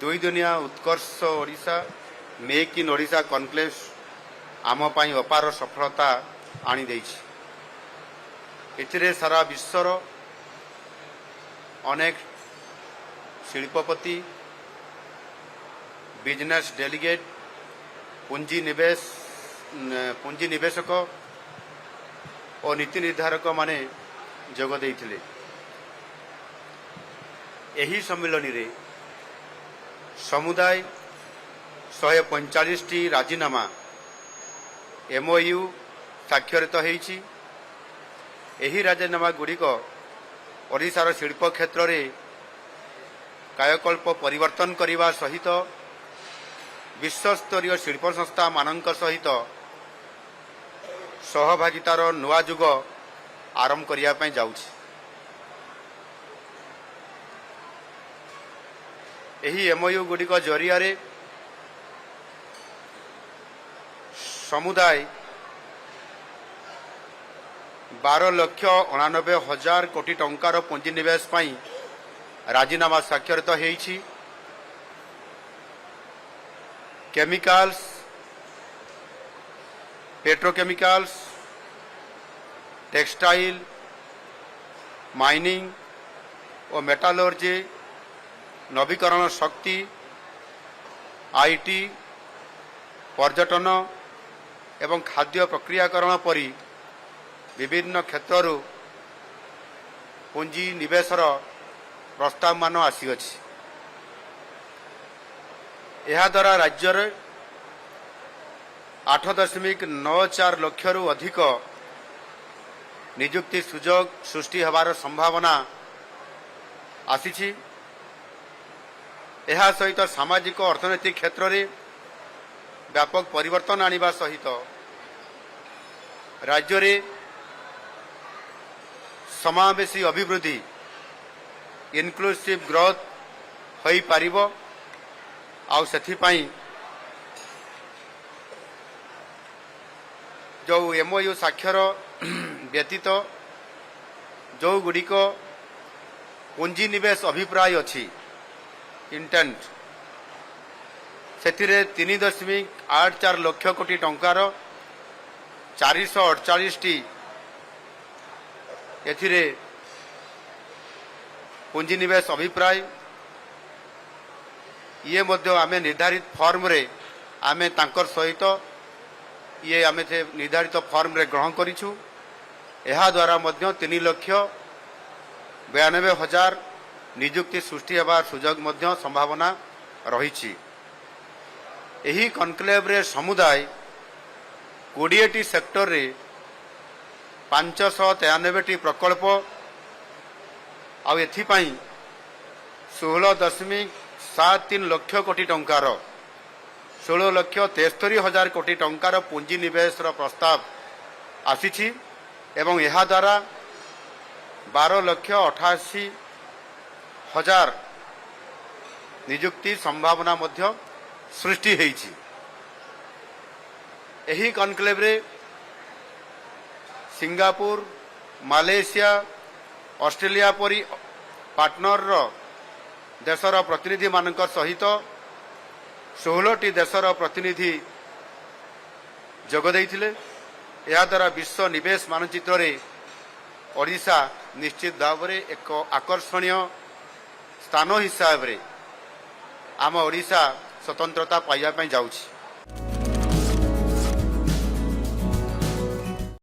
दुई दुनिया Utkarsh Odisha make in Odisha conclave आम पाई अपार सफलता आनी देइछि। एथिरे सारा विश्वर अनेक शिल्पपति बिजनेस डेलीगेट पुंजी निवेशक और नीति निर्धारक माने जोग देइथिले। एही सम्मेलन रे समुदाय 145 टी राजीनामा एमओयू स्वाक्षरित होईछि। एही राजीनामा गुड़िक ओडिशार शिल्प क्षेत्र रे कायकल्प परिवर्तन करने सहित विश्वस्तरीय शिल्प संस्था मानक सहित सहभागितार नुआ जुग आरंभ करिया पई जाउछि। एही एमओयू गुड़िक जरिया रे समुदाय 12,89,000 कोटी टंकार पुंजी निवेश पई राजीनामा स्वाक्षरित होईछि। केमिकल्स पेट्रोकेमिकल्स टेक्सटाइल माइनिंग और मेटालर्जी नवीकरण शक्ति आईटी पर्यटन एवं खाद्य प्रक्रियाकरण परी विभिन्न क्षेत्रु पुंजी निवेशर प्रस्ताव मान आसीअछि। यह द्वारा राज्य 8.94 लाख रु अधिक नियुक्ति सुजोग सृष्टि होबार संभावना आसीछि। यह सहित सामाजिक अर्थनैतिक क्षेत्र में व्यापक परिवर्तन आनिबा सहित राज्य रे समावेशी अभिवृद्धि इनक्लूसिव ग्रोथ होई पारिबो। आउ सेथिपाई जो एमओयू साक्षर व्यतीत जो गुड़िक पुंजी निवेश अभिप्राय अच्छी इंटेंट सेथिरे 3.84 लाख कोटी टंकार 448 टी एथिरे पुंजी निवेश अभिप्राय ये मध्य आमे निर्धारित फॉर्म रे आमे तांकर सहित ये आमे थे निर्धारित फॉर्म रे ग्रहण करिछु। एहा द्वारा मध्य 3,92,000 नियुक्ति सृष्टि हेबार सुजोग मध्य संभावना रहिछि। एही कॉन्क्लेव रे समुदाय 20 टी सेक्टर रे 593 टी प्रकल्प आ एथिपाई 16.73 लाख कोटी टंकार 16,73,000 कोटी टंकार पुंजी निवेश प्रस्ताव आसीछि एवं यह द्वारा 12,88,000 नियुक्ति संभावना मध्य सृष्टि होईछि। एही कॉन्क्लेव रे सिंगापुर मालयेशिया ऑस्ट्रेलिया परी पार्टनर देशर प्रतिनिधि मानक सहित 16 टी देशर प्रतिनिधि जोग देइथिले। या द्वारा विश्व निवेश मानचित्र रे ओडिशा निश्चित भाव में एक आकर्षणीय स्थान हिसाब रे आम ओडिशा स्वतंत्रता पाइबा पई जाउछि।